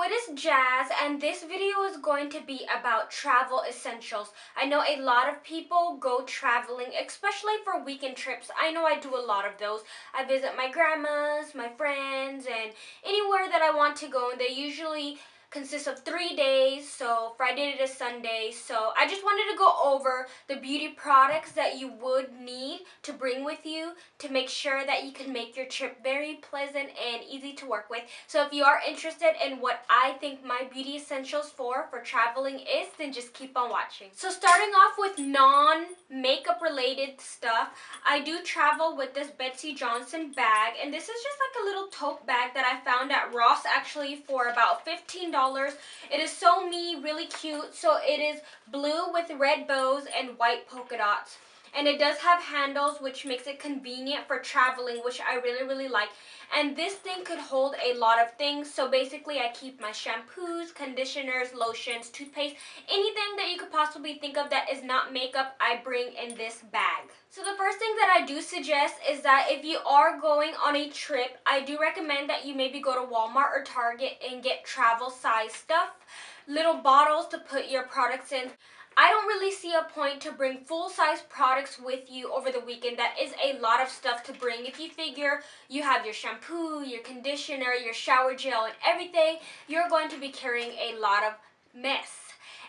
it is Jazz, and this video is going to be about travel essentials. I know a lot of people go traveling, especially for weekend trips. I know I do a lot of those. I visit my grandma's, my friends, and anywhere that I want to go, and they usually consists of 3 days, so Friday to Sunday. So I just wanted to go over the beauty products that you would need to bring with you to make sure that you can make your trip very pleasant and easy to work with. So if you are interested in what I think my beauty essentials for traveling is, then just keep on watching. So starting off with non-makeup related stuff, I do travel with this Betsy Johnson bag, and this is just like a little tote bag that I found at Ross actually for about $15. It is so me, really cute. So it is blue with red bows and white polka dots. And it does have handles, which makes it convenient for traveling, which I really like. And this thing could hold a lot of things. So basically I keep my shampoos, conditioners, lotions, toothpaste, anything that you could possibly think of that is not makeup, I bring in this bag. So the first thing that I do suggest is that if you are going on a trip, I do recommend that you maybe go to Walmart or Target and get travel size stuff, little bottles to put your products in. I don't really see a point to bring full-size products with you over the weekend. That is a lot of stuff to bring. If you figure you have your shampoo, your conditioner, your shower gel, and everything, you're going to be carrying a lot of mess.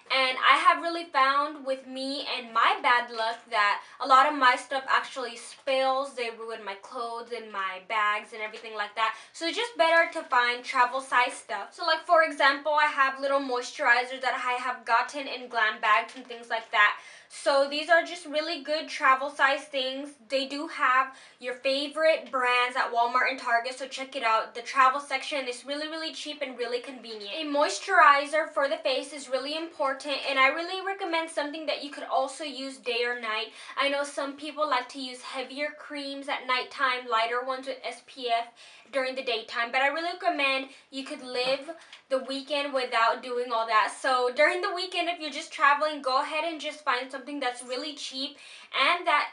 And I have really found with me and my bad luck that a lot of my stuff actually spills. They ruin my clothes and my bags and everything like that. So it's just better to find travel size stuff. So like for example, I have little moisturizers that I have gotten in glam bags and things like that. So these are just really good travel size things. They do have your favorite brands at Walmart and Target, so check it out. The travel section is really cheap and really convenient. A moisturizer for the face is really important, and I really recommend something that you could also use day or night. I know some people like to use heavier creams at nighttime, lighter ones with SPF during the daytime, but I really recommend you could live the weekend without doing all that. So during the weekend, if you're just traveling, go ahead and just find something that's really cheap and that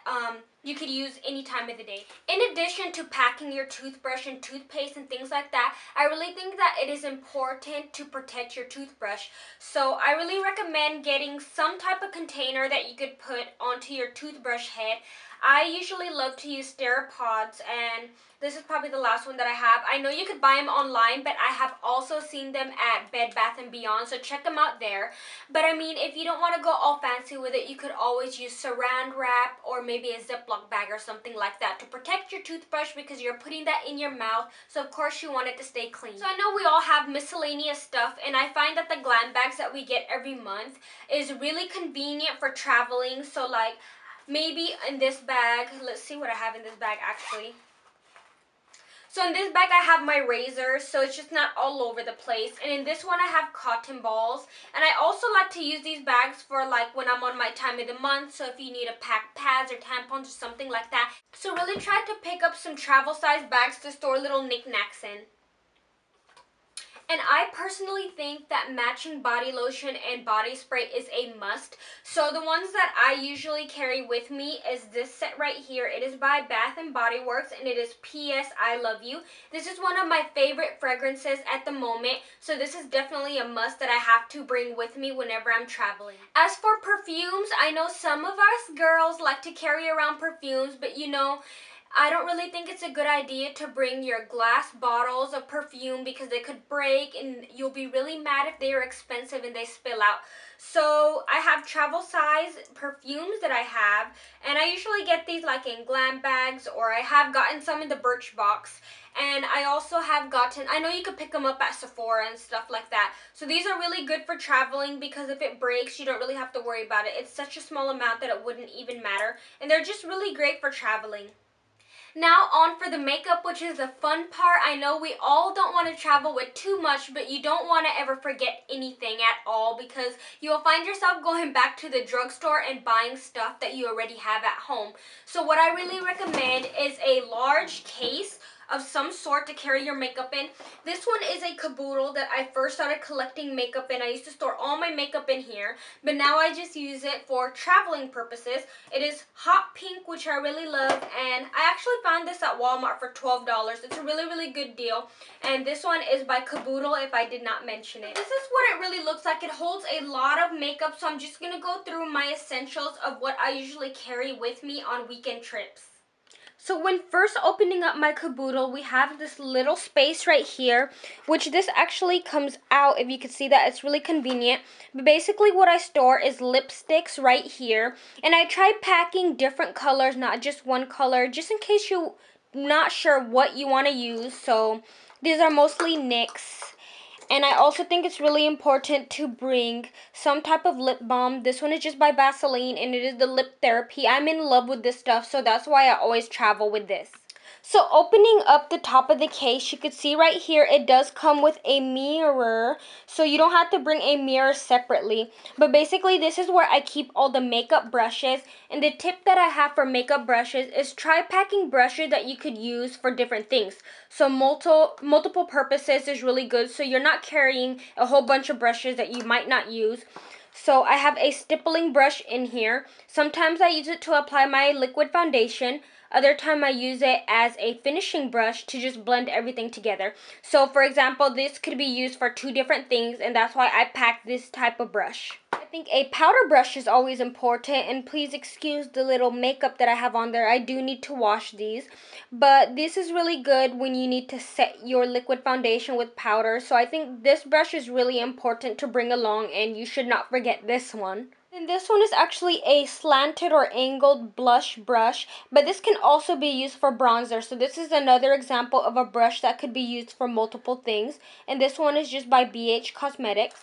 you could use any time of the day. In addition to packing your toothbrush and toothpaste and things like that, I really think that it is important to protect your toothbrush. So I really recommend getting some type of container that you could put onto your toothbrush head. I usually love to use Steripods, and this is probably the last one that I have. I know you could buy them online, but I have also seen them at Bed Bath & Beyond, so check them out there. But I mean, if you don't want to go all fancy with it, you could always use saran wrap or maybe a Ziploc bag or something like that to protect your toothbrush, because you're putting that in your mouth, so of course you want it to stay clean. So I know we all have miscellaneous stuff, and I find that the glam bags that we get every month is really convenient for traveling. So like, maybe in this bag, let's see what I have in this bag actually. So in this bag I have my razor, so it's just not all over the place. And in this one I have cotton balls. And I also like to use these bags for like when I'm on my time of the month. So if you need to pack pads or tampons or something like that. So really try to pick up some travel size bags to store little knickknacks in. And I personally think that matching body lotion and body spray is a must. So the ones that I usually carry with me is this set right here. It is by Bath & Body Works, and it is P.S. I Love You. This is one of my favorite fragrances at the moment. So this is definitely a must that I have to bring with me whenever I'm traveling. As for perfumes, I know some of us girls like to carry around perfumes, but you know, I don't really think it's a good idea to bring your glass bottles of perfume because they could break and you'll be really mad if they are expensive and they spill out. So I have travel size perfumes that I have, and I usually get these like in glam bags, or I have gotten some in the Birchbox. And I also have gotten, I know you could pick them up at Sephora and stuff like that. So these are really good for traveling because if it breaks, you don't really have to worry about it. It's such a small amount that it wouldn't even matter. And they're just really great for traveling. Now on for the makeup, which is the fun part. I know we all don't want to travel with too much, but you don't want to ever forget anything at all, because you will find yourself going back to the drugstore and buying stuff that you already have at home. So what I really recommend is a large case of some sort to carry your makeup in. This one is a caboodle that I first started collecting makeup in. I used to store all my makeup in here, but now I just use it for traveling purposes. It is hot pink, which I really love, and I actually found this at Walmart for $12. It's a really, really good deal, and this one is by Caboodle if I did not mention it. This is what it really looks like. It holds a lot of makeup, so I'm just going to go through my essentials of what I usually carry with me on weekend trips. So when first opening up my caboodle, we have this little space right here, which this actually comes out. If you can see that, it's really convenient. But basically what I store is lipsticks right here. And I tried packing different colors, not just one color, just in case you're not sure what you want to use. So these are mostly NYX. And I also think it's really important to bring some type of lip balm. This one is just by Vaseline, and it is the Lip Therapy. I'm in love with this stuff, so that's why I always travel with this. So opening up the top of the case, you can see right here, it does come with a mirror. So you don't have to bring a mirror separately. But basically, this is where I keep all the makeup brushes. And the tip that I have for makeup brushes is try packing brushes that you could use for different things. So multiple purposes is really good. So you're not carrying a whole bunch of brushes that you might not use. So I have a stippling brush in here. Sometimes I use it to apply my liquid foundation. Other time I use it as a finishing brush to just blend everything together. So for example, this could be used for two different things, and that's why I pack this type of brush. I think a powder brush is always important, and please excuse the little makeup that I have on there. I do need to wash these, but this is really good when you need to set your liquid foundation with powder. So I think this brush is really important to bring along, and you should not forget this one. And this one is actually a slanted or angled blush brush, but this can also be used for bronzer. So this is another example of a brush that could be used for multiple things. And this one is just by BH Cosmetics.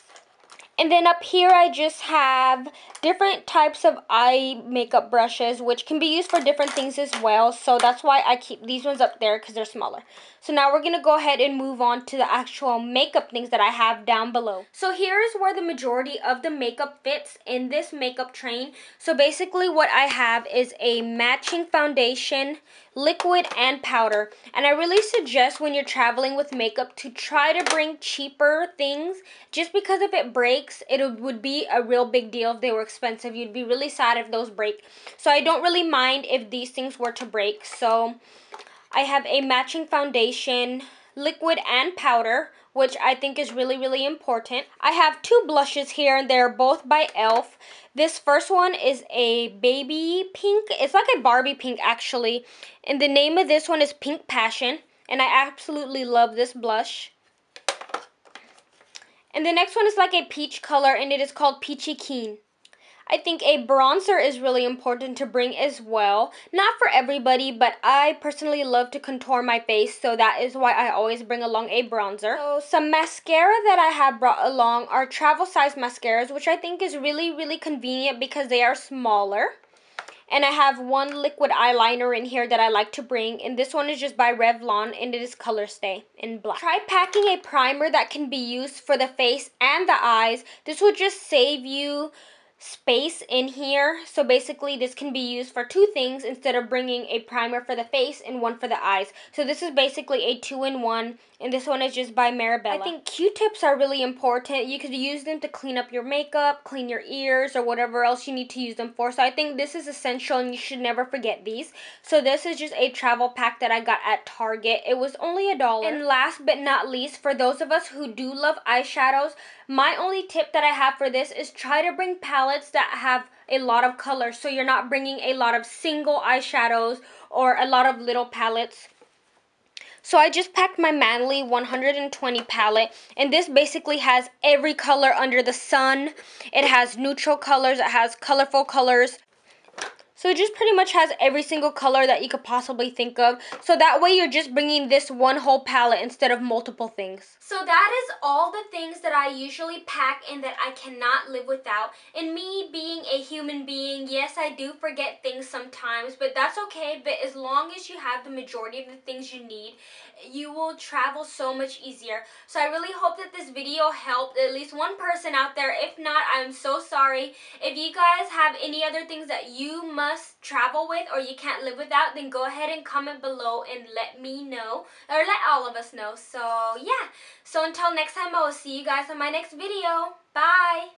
And then up here I just have different types of eye makeup brushes, which can be used for different things as well. So that's why I keep these ones up there, because they're smaller. So now we're going to go ahead and move on to the actual makeup things that I have down below. So here is where the majority of the makeup fits in this makeup train. So basically what I have is a matching foundation, liquid, and powder. And I really suggest when you're traveling with makeup to try to bring cheaper things, just because if it breaks, it would be a real big deal if they were expensive. You'd be really sad if those break. So I don't really mind if these things were to break. So I have a matching foundation, liquid, and powder, which I think is really, really important. I have two blushes here, and they're both by e.l.f. This first one is a baby pink. It's like a Barbie pink, actually. And the name of this one is Pink Passion, and I absolutely love this blush. And the next one is like a peach color, and it is called Peachy Keen. I think a bronzer is really important to bring as well. Not for everybody, but I personally love to contour my face, so that is why I always bring along a bronzer. So some mascara that I have brought along are travel size mascaras, which I think is really, really convenient because they are smaller. And I have one liquid eyeliner in here that I like to bring, and this one is just by Revlon, and it is Color Stay in black. Try packing a primer that can be used for the face and the eyes. This will just save you space in here. So basically this can be used for two things instead of bringing a primer for the face and one for the eyes. So this is basically a 2-in-1, and this one is just by Marabella. I think Q-tips are really important. You could use them to clean up your makeup, clean your ears, or whatever else you need to use them for. So I think this is essential, and you should never forget these. So this is just a travel pack that I got at Target. It was only $1. And last but not least, for those of us who do love eyeshadows, my only tip that I have for this is try to bring palettes that have a lot of colors, so you're not bringing a lot of single eyeshadows or a lot of little palettes. So I just packed my Manly 120 palette, and this basically has every color under the sun. It has neutral colors, it has colorful colors. So it just pretty much has every single color that you could possibly think of. So that way you're just bringing this one whole palette instead of multiple things. So that is all the things that I usually pack and that I cannot live without. And me being a human being, yes, I do forget things sometimes, but that's okay. But as long as you have the majority of the things you need, you will travel so much easier. So I really hope that this video helped at least one person out there. If not, I'm so sorry. If you guys have any other things that you must must travel with or you can't live without, then go ahead and comment below and let me know, or let all of us know. So yeah, so until next time, I will see you guys on my next video. Bye!